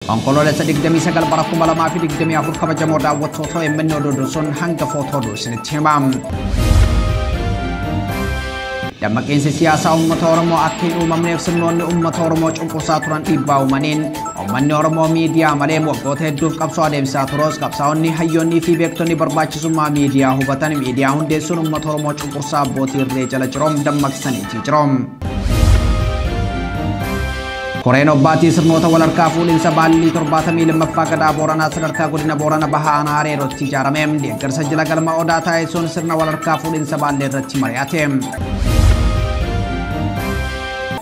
Onkoloolessa 29 bara 2024 kabajamoo daawwattoota MN Ododoson hanga footoo isinitti himam. Dammaqinsi siyaasaa uummata Oromoo akka hin uumamneef sirnoonni uummata Oromoo cunqursaa turan dhiibbaa uumaniin uummanni Oromoo miidiyaa malee waggoota hedduuf qabsoo adeemsaa turos qabsaa'onni hayyoonnii fi beektonni barbaachisummaa miidiyaa hubatan miidiyaa hundeessuun uummata Oromoo cunqursaa abbootii irree jala jiroom dammaqsaniitii jiroom. Koreen obbaatii sirnoota walharkaa fuudhinsa baallii 72ffaa gadaa Booranaa sadarkaa godina Boorana Bahaa Aanaa Hareerootti ijaarame deeggarsa jila galma Odaa taasisuun sirna walharkaa fuudhinsa baallee irratti mari'ate.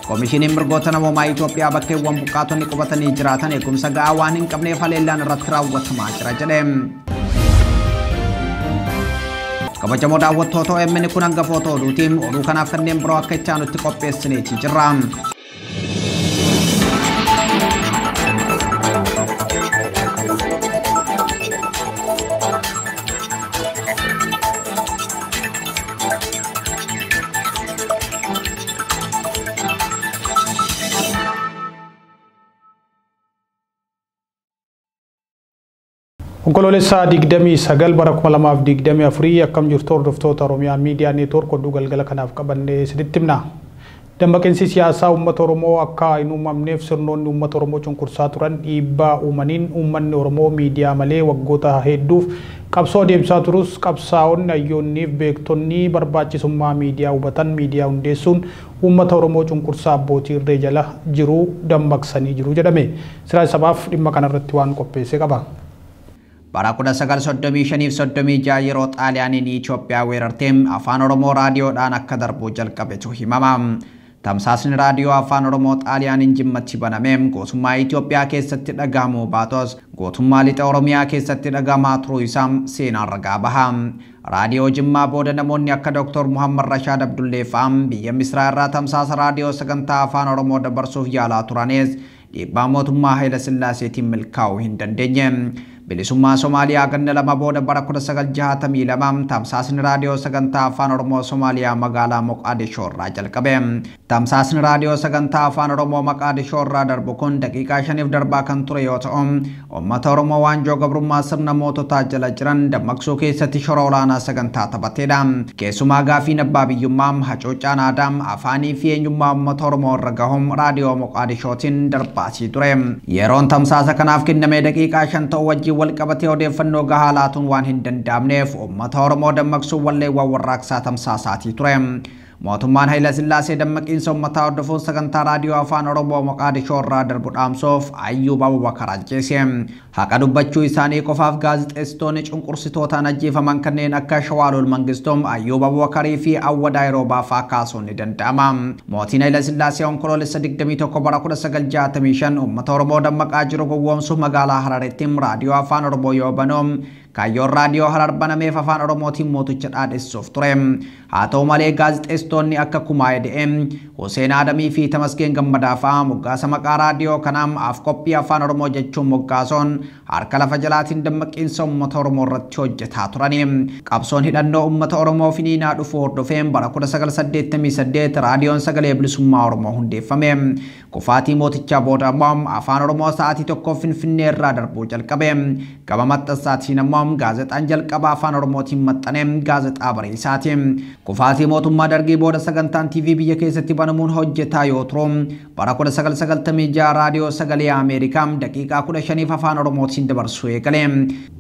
Koomishiniin mirgoota namoomaa Itoophiyaa bakkeewwan buqqaatonni qubatanii jiraatan eegumsa ga'aa waan hin qabneef haleellaan irratti raawwatamaa jira jedhe. Kabajamoo daawwattoota OMN kun hanga footoo oduutiin oduu kanaaf kanneen biroo akka itti aanutti qopheessineetii jirra. Onkoloolessa 29 bara 2024 akkam jirtu hordoftoota Oromiyaa Miidiyaa Neetwoork oduu galgala kanaaf qabannee isinitti himna. Dammaqinsi siyaasaa uummata Oromoo akka hin uumamneef sirnoonni uummata Oromoo cunqursaa turan dhiibbaa uumaniin uummanni Oromoo miidiyaa malee waggoota hedduuf qabsoo adeemsaa turus qabsaa'onni hayyoonniif beektonni barbaachisummaa miidiyaa hubatan miidiyaa hundeessuun uummata Oromoo cunqursaa abbootii irree jala jiru dammaqsanii jiru jedhame. Siraa sabaaf dhimma kanarratti waan qopheesse qaba. Bara 1935 yeroo Xaaliyaaniin Itoophiyaa weerartee afaan Oromoo raadiyoodhaan akka darbu jalqabetu himama. Tamsaasni raadiyoo afaan Oromoo Xaaliyaaniin Jimmatti baname gootummaa Itoophiyaa keessatti dhagahamuu baatos gootummaa lixa Oromiyaa keessatti dhagahamaa turuu isaa seenaan ragaa baha. Raadiyoo Jimmaa booda namoonni akka Dr. Muhammad Rashaad Abdullee fa'aa biyya Misraa irraa tamsaasa raadiyoo sagantaa afaan Oromoo dabarsuuf yaalaa turanis dhiibbaa mootummaa Haayila Sillaaseetiin milkaa'uu hin dandeenye. Bilisummaa Somaaliyaa ganna lama booda bara 1962 tamsaasni raadiyoo sagantaa afaan Oromoo Somaaliyaa magaalaa Moqaadishoo irraa jalqabe. Tamsaasni raadiyoo sagantaa afaan Oromoo Moqaadishoo irraa darbu kun daqiiqaa 5 darbaa kan ture yoo ta'u uummata Oromoo waanjoo gabrummaa sirna moototaa jala jiran dammaqsuu keessatti shoora olaanaa sagantaa taphateedha. Keessumaa gaafiin abbaa biyyummaa hacuuccaan aadaa afaanii fi eenyummaa uummata Oromoo irra gahuun raadiyoo Moqaadishootiin darbaasii ture. Yeroon tamsaasa kanaaf kenname daqiiqaa 5 ta'uu wajjin walqabatee odeeffannoo gahaa laatuun waan hin danda'amneef uummata Oromoo dammaqsuun walleewwan warraaqsaa tamsaasaatii ture. Mootummaan Haayila Sillaasee dammaqiinsa uummataa hordofuun sagantaa raadiyoo afaan Oromoo Moqaadishoo irraa darbu dhaamsuuf Ayyuub Abubakar ajjeese. Haqa dubbachuu isaanii qofaaf gaazexeessitoonni cunqursitootaan ajjeefaman kanneen akka Shawaalol Mangistoom, Ayyuub Abubakarii fi Awwadaa Yeroobaa fa'aa kaasuun ni danda'ama. Mootiin Haayila Sillaasee onkoloolessa 21 bara 1965 uummata Oromoo dammaqaa jiru gowwoomsuuf magaalaa Harareetti raadiyoo afaan Oromoo yoo banu kaayyoon raadiyoo Harar banameef afaan Oromootiin mooticha dhaadheessuuf ture. Haa ta'u malee gaazexeessitoonni akka Kumaayee De'eem, Huseen Adamii fi Tamasgeen Gammadaa fa'aa moggaasa maqaa raadiyoo kanaam af qophii afaan Oromoo jechuun moggaasuun harka lafa jalaatiin dammaqiinsa uummata Oromoo irratti hojjetaa turani. Qabsoon hidhannoo uummata Oromoo finiinaa dhufu hordofeen bara 1988 raadiyoon sagalee bilisummaa Oromoo hundeeffame. Kufaatii mootichaa booda immoo afaan Oromoo sa'aatii tokko Finfinnee irraa darbuu jalqabe. Gama maxxansaatiin immoo gaazexaan jalqaba afaan Oromootiin maxxane gaazexaa Bariisaati. Kufaatii mootummaa Dargii booda sagantaan TV biyya keessatti banamuun hojjetaa yoo turu bara 1996 raadiyoo sagalee Ameerikaa daqiiqaa 15 afaan Oromootiin dabarsuu eegale.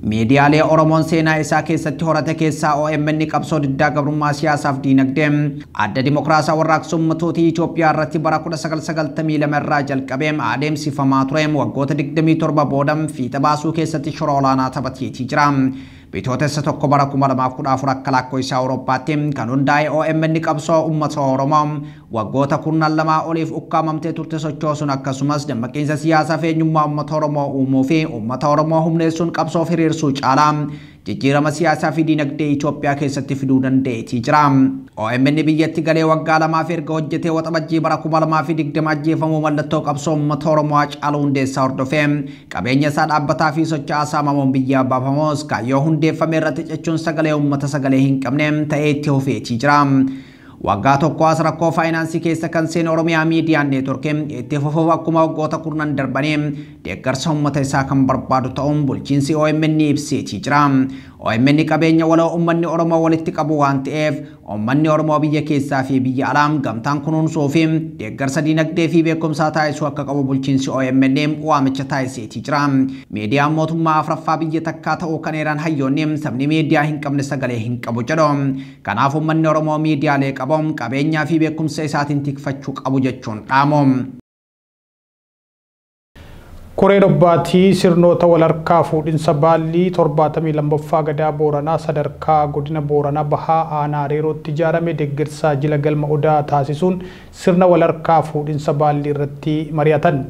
Miidiyaalee Oromoon seenaa isaa keessatti horate keessaa OMN qabsoo diddaa gabrummaa siyaasaaf diinagdee adda dimokiraasaa warraaqsa uummatootaa Itoophiyaa irratti bara 1992 irraa jalqabee adeemsifamaa ture waggoota 27 booda fiixa baasuu keessatti shoora olaanaa taphateetii jira. Bitootessa tokko bara 2014 akka lakkoofsa Awurooppaatti kan hundaa'e OMN qabsoo uummata Oromoo waggoota 12 oliif ukkaamamtee turte sochoosuun akkasumas dammaqiinsa siyaasaa fi eenyummaa uummata Oromoo uumuu fi uummata Oromoo humneessuun qabsoo firiirsuu caalaa jijjiirama siyaasaa fi diinagdee Itoophiyaa keessatti fiduu danda'eetii jira. OMN biyyatti galee waggaa lamaaf erga hojjetee waxabajjii bara 2020 ajjeefamuu mallattoo qabsoo uummata Oromoo Haacaaluu Hundeessaa hordofee qabeenya isaa dhaabbataa fi socho'aa saamamuun biyyaa baafamuus kaayyoo hundeeffame irratti jechuun sagalee uummata sagalee hin qabne ta'ee itti hufeetii jira. waggaa tokko as rakkoo faayinaansii keessa kan seen Oromiyaa Miidiyaa Neetworkii itti fufuu akkuma waggoota kurnan darbanii deeggarsa uummata isaa kan barbaadu ta'uun bulchiinsi OMN ibseetii jira. OMN qabeenya waloo uummanni Oromoo walitti qabu waan ta'eef uummanni Oromoo biyya keessaa fi biyya alaa gamtaan kunuunsuu fi deeggarsa dinagdee fi beekumsaa taasisuu akka qabu bulchiinsi OMN waamicha taasiseetii jira. Miidiyaan mootummaa afraffaa biyya takkaa ta'uu kan eeran hayyoonni sabni miidiyaa hin qabne sagalee hin qabu jedhu. Kanaaf uummanni Oromoo miidiyaalee qabu qabeenyaa fi beekumsa isaatiin tikfachuu qabu jechuun dhaamu. Koree Dobbaatii sirnoota wal harkaa fuudhinsa baallii 72ffaa Gadaa Booranaa sadarkaa godina Booranaa Bahaa Aanaa Areerootti ijaarame deeggarsa jila galma Odaa taasisuun sirna wal harkaa fuudhinsa baallii irratti mari'atan.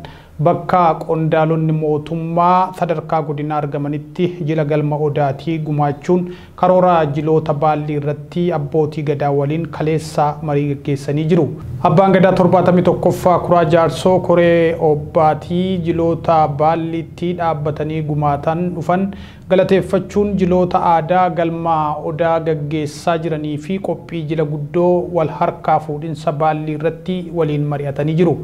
Bakka qondaalonni mootummaa sadarkaa godina argamanitti jila galma Odaatii gumaachuun karoora jiloota baallii irratti abbootii gadaa waliin kaleessa marii gaggeessanii jiru. Abbaan gadaa 71ffaa Kuraa Jaarsoo koree Dobbaatii jiloota baalliitti dhaabbatanii gumaatan dhufan galateeffachuun jiloota aadaa galma Odaa gaggeessaa jiranii fi qophii jila guddoo wal harkaa fuudhinsa baallii irratti waliin mari'atanii jiru.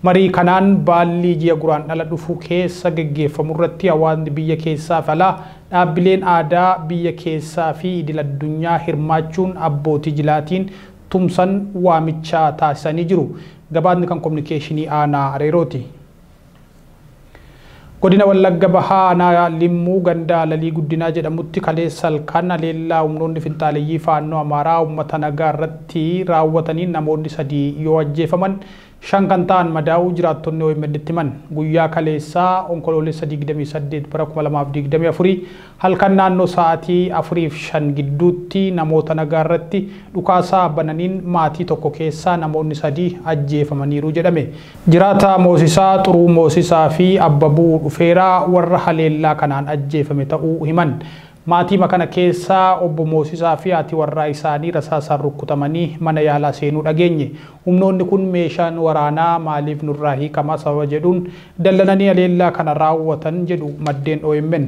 Marii kanaan baallii ji'a guraandhala dhufu keessa gaggeeffamu irratti hawaasni biyya keessaa fi alaa dhaabbileen aadaa biyya keessaa fi idil addunyaa hirmaachuun abbootii jilaatiin tumsan waamicha taasisanii jiru. Gabaasni kan kominikeeshinii Aanaa Areerooti. Godina Wallagga Bahaa Aanaa Limmuu Gandaa Lalii Guddinaa jedhamutti kaleessa halkan haleellaa humnoonni finxaaleeyyii faannoo Amaaraa uummata nagaa irratti raawwatanii namoonni 3 yoo ajjeefaman 5 kan ta'an madaa'uu jiraattonni OMN itti himan. Guyyaa kaleessaa onkoloolessa 28 bara 2024 halkan naannoo sa'aatii 4-5 gidduutti namoota nagaa irratti dhukaasaa bananiin maatii tokko keessaa namoonni 3 ajjeefamaniiru jedhame. Jiraata Moosisaa Xuruu Moosisaa fi Abbabuu Dhufeeraa warra haleellaa kanaan ajjeefame ta'uu himan. Maatii makana keessaa obbo Moosisaa fi haati warraa isaanii rasaasaan rukkutamanii mana yaalaa seenuu dhageenye. Humnoonni kun meeshaan waraanaa maaliif nurraa hiikamaa sababa jedhuun dallananii haleellaa kana raawwatan jedhu maddeen OMN.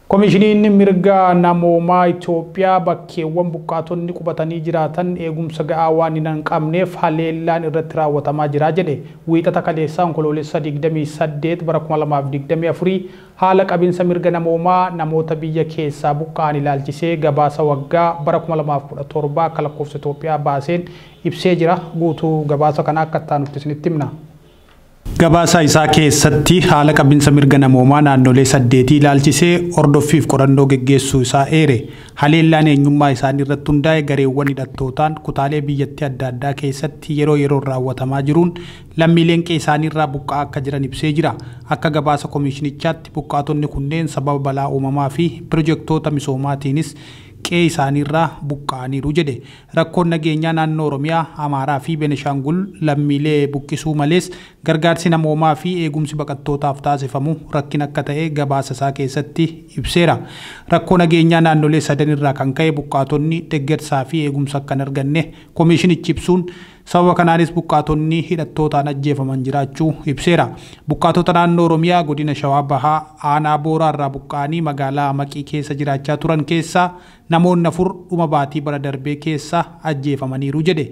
Komishiniin mirga namoomaa Itoophiyaa bakkeewwan buqqaatonni qubatanii jiraatan eegumsa ga'aa waan hin qabneef haleellaan irratti raawwatamaa jira jedhe. Wiixata kaleessaa onkoloolessa 28 bara 2024 haala qabinsa mirga namoomaa namoota biyya keessaa buqqa'an ilaalchisee gabaasa waggaa bara 2017 akka lakkoofsa Itoophiyaa baaseen ibsee jira. Guutuu gabaasa kana akka taanutti isinitti himna. Gabaasa isaa keessatti haala qabinsa mirga namoomaa naannolee 8 ilaalchisee hordoffiif qorannoo geggeessuu isaa eere. Haleellaan eenyummaa isaanii irratti hundaa'e gareewwan hidhattootaan kutaalee biyyattii adda addaa keessatti yeroo yeroon raawwatamaa jiruun lammiileen qe'ee isaanii irraa buqqa'aa akka jiran ibsee jira. Akka gabaasa komishinichaatti buqqaatonni kunneen sababa balaa uumamaa fi pirojektoota misoomaatiinis qe'ee isaanii irraa buqqa'aniiru jedhe. Rakkoon nageenyaa naannoo Oromiyaa, Amaaraa fi Benishaangul lammiilee buqqisuu malees gargaarsi namoomaa fi eegumsi baqattootaaf taasifamu rakkina akka ta'e gabaasa isaa keessatti ibseera. Rakkoo nageenyaa naannolee 3 irraa kan ka'e buqqaatonni deeggarsaa fi eegumsa akka hin arganne komishinichi ibsuun sababa kanaanis buqqaatonni hidhattootaan ajjeefaman jiraachuu ibseera. Buqqaatota naannoo Oromiyaa godina Shawaa Bahaa Aanaa Booraa irraa buqqa'anii magaalaa Maqii keessa jiraachaa turan keessaa namoonni 4 dhuma baatii bara darbee keessa ajjeefamaniiru jedhe.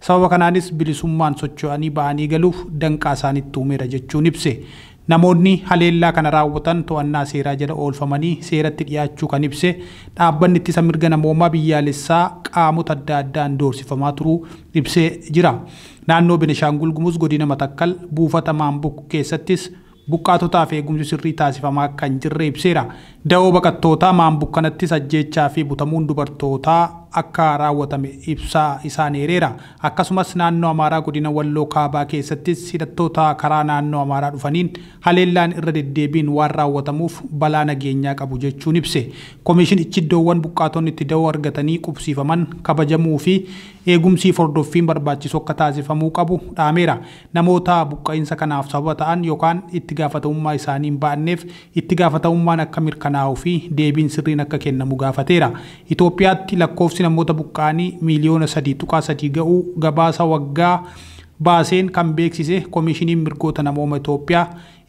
Sababa kanaanis bilisummaan socho'anii ba'anii galuuf danqaa isaanitti uumeera jechuun ibse. Namoonni haleellaa kana raawwatan to'annaa seeraa jala oolfamanii seeratti dhiyaachuu kan ibse. Dhaabbanni ittisa mirga namoomaa biyyaalessaa qaamota adda addaan doorsifamaa turuu ibsee jira. Naannoo Benishaangul Gumuz godina Matakkal buufata Maambuk keessattis buqqaatotaaf eegumsi sirrii taasifamaa kan jirre ibseera. Da'oo baqattootaa Maambuk kanattis ajjeechaa fi butamuun dubartootaa akka raawwatame ibsaa isaan eereera. Akkasumas naannoo Amaaraa godina Walloo Kaabaa keessattis hidhattoota karaa naannoo Amaaraa dhufaniin haleellaan irra deddeebiin waan raawwatamuuf balaa nageenyaa qabu jechuun ibse. Komishinichi iddoowwan buqqaatonni itti da'oo argatanii qubsiifaman kabajamuu fi eegumsii hordoffiin barbaachisu akka taasifamuu qabu dhaameera. Namoota buqqa'insa kanaaf sababa ta'an yookaan itti gaafatamummaa isaanii hin baanneef itti gaafatamummaan akka mirkanaa'uu fi deebiin sirriin akka kennamu gaafateera. Itoophiyaatti lakkoofsi namoota buqqa'anii miliyoona 3.3 ga'uu gabaasa waggaa baaseen kan beeksise komishiniin mirgoota namooma Itoophiyaa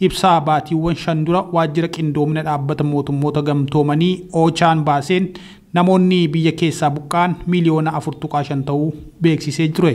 ibsaa baatiiwwan 5 dura waajjira qindoomina dhaabbata mootummoota gamtoomanii Ochaan baaseen namoonni biyya keessaa buqqaan miliyoona 4.5 ta'uu beeksisee ture.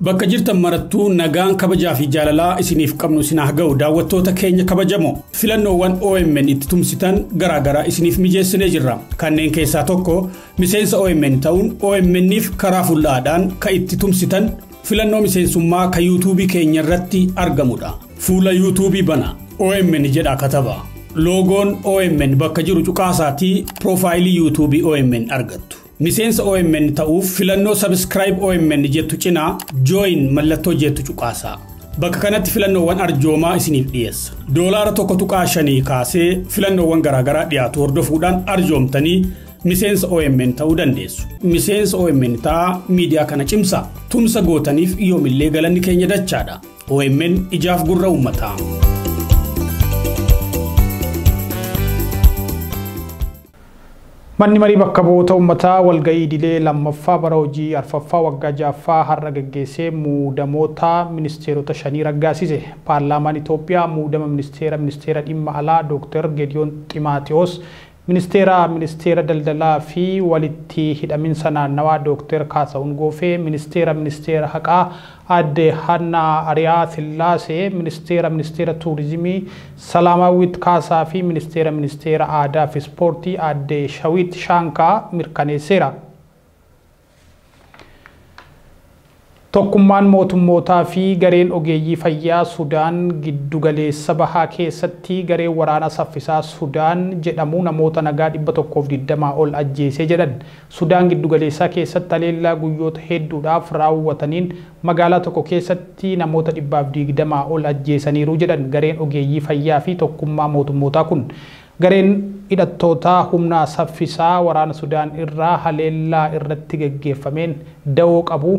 Bakka jirtan marattuu nagaan kabajaa fi jaalalaa isiniif qabnu sinaa ga'u daawwattoota keenya kabajamoo filannoowwan OMN itti tumsitan garaagaraa isiniif mijeessinee jirra. Kanneen keessaa tokko miseensa OMN ta'uun OMN'if karaa fuullaadhaan ka itti tumsitan filannoo miseensummaa ka YouTube keenya irratti argamudha. Fuula YouTube bana OMN jedha kataba. Loogoon OMN bakka jiru cuqaasaatii profaayilii YouTube OMN argattu. Miseensa OMN ta'uuf filannoo subscribe OMN jettu cinaa join mallattoo jettu cuqaasaa. Bakka kanatti filannoowwan arjoomaa isiniif dhiyeessa. $1.5 kaasee filannoowwan garaagaraa dhiyaatu hordofuudhaan arjoomtanii miseensa OMN ta'uu dandeessu. Miseensa OMN ta'aa miidiyaa kana cimsaa. Tumsa gootaniif yoomillee galanni keenya dachaadha. OMN ijaaf gurra uummataa. Manni marii bakka bu'oota uummataa walga'ii idilee lammaffaa bara hojii arfaffaa waggaa 6ffaa har'a gaggeessee muudamoota ministeerota 5 raggaasise. Paarlaamaan Itoophiyaa muudama ministeera dhimma alaa Dr. Gediyoon Ximaatewos, ministeera daldalaa fi walitti hidhaminsa naannawaa Dr. Kaasahuun Goofee, ministeera haqaa Aadde Hannaa Ariyaa Sillaasee, ministeera tuurizimii Salaamaawwit Kaasaa fi ministeera aadaa fi ispoortii Aadde Shawit Shaankaa mirkaneesseera. Tokkummaan mootummootaa fi gareen ogeeyyii fayyaa Sudaan giddugaleessa bahaa keessatti gareen waraana saffisaa Sudaan jedhamu namoota nagaa 120 ol ajjeesee jedhan. Sudaan giddugaleessaa keessatti haleellaa guyyoota hedduudhaaf raawwataniin magaalaa tokko keessatti namoota 120 ol ajjeesaniiru jedhan gareen ogeeyyii fayyaa fi tokkummaa mootummootaa kun. Gareen hidhattoota humna saffisaa waraana Sudaan irraa haleellaa irratti gaggeeffameen da'oo qabu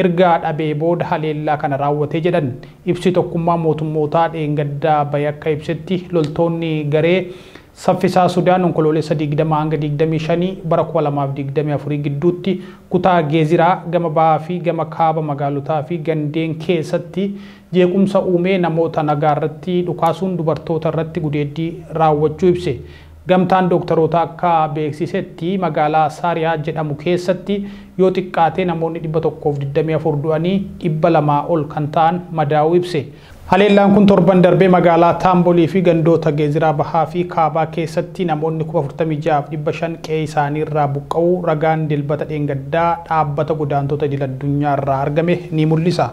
erga dhabee booda haleellaa kana raawwatee jedhan. Ibsi tokkummaa mootummootaa dheengaddaa bahe akka ibsetti loltoonni garee saffisaa Sudaan onkoloolessa 20 hanga 25 bara 2024 gidduutti kutaa Geeziraa gama bahaa fi gama kaaba magaalotaa fi gandeen keessatti jeequmsa uumee namoota nagaa irratti dhukaasuun dubartoota irratti gudeeddii raawwachuu ibse. Gamtaan dooktaroota akka beeksisetti magaalaa Saariyaa jedhamu keessatti yoo xiqqaate namoonni 124 du'anii 200 ol kan ta'an madaa'uu ibse. Haleellaan kun torban darbee magaalaa Taambolii fi gandoota Geeziraa bahaa fi kaabaa keessatti namoonni 46,500 qe'ee isaanii irraa buqqa'uu ragaan dilbata dheengaddaa dhaabbata godaantota idil-addunyaa irraa argame ni mul'isa.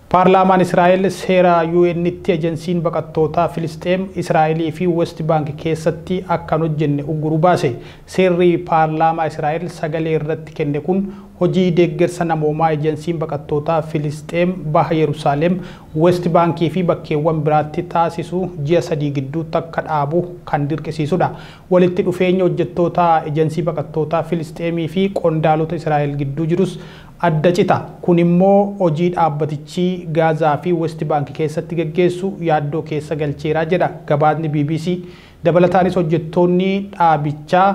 Paarlaamaan Israa'el seera UN'tti ejensiin baqattootaa Filisxeem Israa'elii fi West Bank keessatti akka hojjenne ugguruu baase. Seerri paarlaamaa Israa'el sagalee irratti kenne kun hojii deeggarsa namoomaa ejensiin baqattootaa Filisxeem baha Yerusaalem, West Bankii fi bakkeewwan biraatti taasisu ji'a 3 gidduutti akka dhaabu kan dirqisiisudha. Walitti dhufeenya hojjettoota ejensii baqattootaa Filisxeemii fi qondaalota Israa'el gidduu jirus adda cita. Kun immoo hojii dhaabbatichi Gaazaa fi West Bank keessatti gaggeessu yaaddoo keessa galcheeraa jedha gabaasni BBC. Dabalataanis hojjettoonni dhaabichaa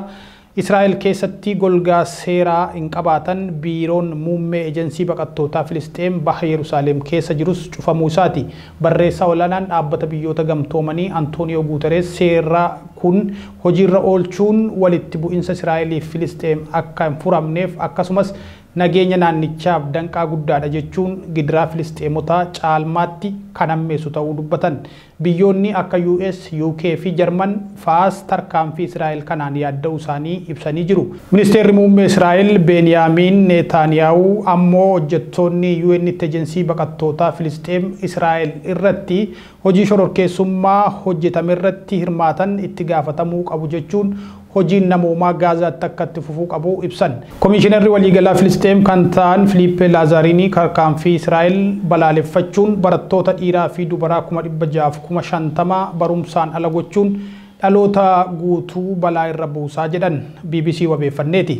Israa'el keessatti golgaa seeraa hin qabaatan biiroon muummee ejensii baqattootaa Filisxeem baha Yerusaalem keessa jirus cufamuu isaati. Barreessaa olaanaan dhaabbata biyyoota gamtoomanii Antooniyoo Guuterees seera kun hojiirra oolchuun walitti bu'insa Israa'elii fi Filisxeem akka hin furamneef akkasumas nageenya naannichaaf danqaa guddaadha jechuun gidiraa Filisxeemotaa caalmaatti kan hammeessu ta'uu dubbatan. Biyyoonni akka US, UK fi Jarman faas tarkaanfii Israa'el kanaan yaadda'uu isaanii ibsanii jiru. Ministeerri muummee Israa'el Beniyaamin Netanyaahuu ammoo hojjettoonni UN'tti ejensii baqattootaa Filisxeem Israa'el irratti hojii shororkeessummaa hojjetame irratti hirmaatan itti gaafatamuu qabu jechuun hojiin namoomaa Gaazaatti akka itti fufuu qabu ibsan. Komishinarri waliigalaa Filisxeem kan ta'an Filiippe Laazaariinii tarkaanfii Israa'el balaaleffachuun barattoota dhiiraa fi dubaraa 650,000 barumsaan ala gochuun dhaloota guutuu balaa irra buusaa jedhan BBC wabeeffanneeti.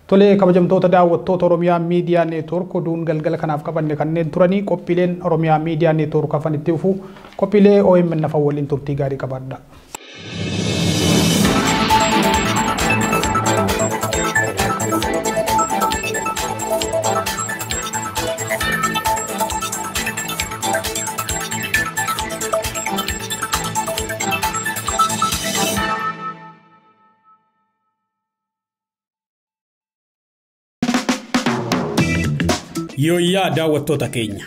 Tolee kabajamtoota daawwattoota Oromiyaa Miidiyaa Neetwoork oduun galgala kanaaf qabanne kanneen turanii qophiileen Oromiyaa Miidiyaa Neetwoork hafan itti fufu qophiilee OMN nafa waliin turtii gaarii qabaadha. Yooyyaa daawwattoota keenya.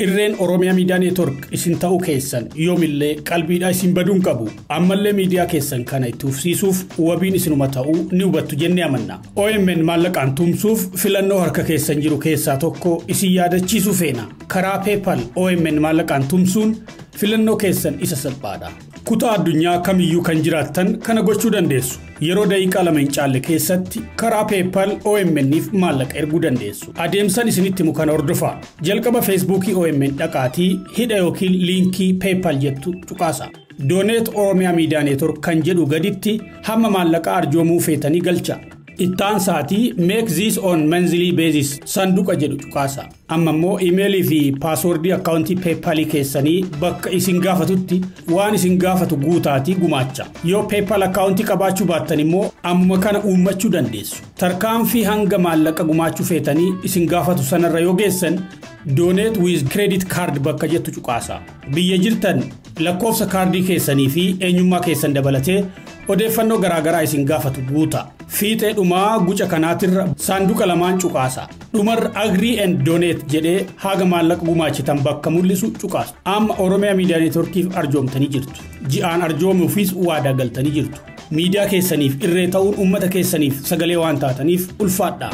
Irreen Oromiyaa Miidiyaa Neetwork isin ta'uu keessan yoomillee qalbiidhaa isin baduun qabu. Ammallee miidiyaa keessan kana itti ufsiisuuf wabiin isinuma ta'uu ni hubattu jennee amanna. OMN maallaqaan tumsuuf filannoo harka keessan jiru keessaa tokko isin yaadachiisuu feena. Karaa PayPal OMN maallaqaan tumsuun filannoo keessan isa salphaadha. Kutaa addunyaa kamiyyuu kan jiraattan kana gochuu dandeessu. Yeroo daqiiqaa lama hin caalle keessatti karaa PayPal OMN'if maallaqa erguu dandeessu. Adeemsan isinitti himu kana hordofaa. Jalqaba Facebookii OMN dhaqaatii hidha yookiin liinkii PayPal jettu tuqaasa. Donate Oromiyaa Miidiyaa Neetwork kan jedhu gaditti hamma maallaqa arjoomuu feetanii galcha. Ittaan saatii make this on monthly basis sanduqa jedhu tuqaasa. Amma immoo emailii fi paaswordii akkaawuntii PayPal keessanii bakka isin gaafatutti waan isin gaafatu guutaatii gumaacha. Yoo PayPal akkaawuntii qabaachuu baattan immoo amma kana uummachuu dandeessu. Tarkaanfii hanga maallaqa gumaachuu feetanii isin gaafatu sanarra yoo geessan donate with credit card bakka jettu tuqaasa. Biyya jirtan lakkoofsa kaardii keessanii fi eenyummaa keessan dabalatee odeeffannoo garaagaraa isin gaafatu guuta. Fiixee dhumaa guca kanaatirra saanduqa lamaan tuqaasa. Dhumarra agree and donate jedhee haga maallaqa gumaachitan bakka mul'isu tuqaasa. Amma Oromiyaa Miidiyaa Neetworkiif arjoomtanii jirtu. Ji'aan arjoomuufis waadaa galtanii jirtu. Miidiyaa keessaniif irree ta'uun uummata keessaniif sagalee waan taataniif ulfaadhaa.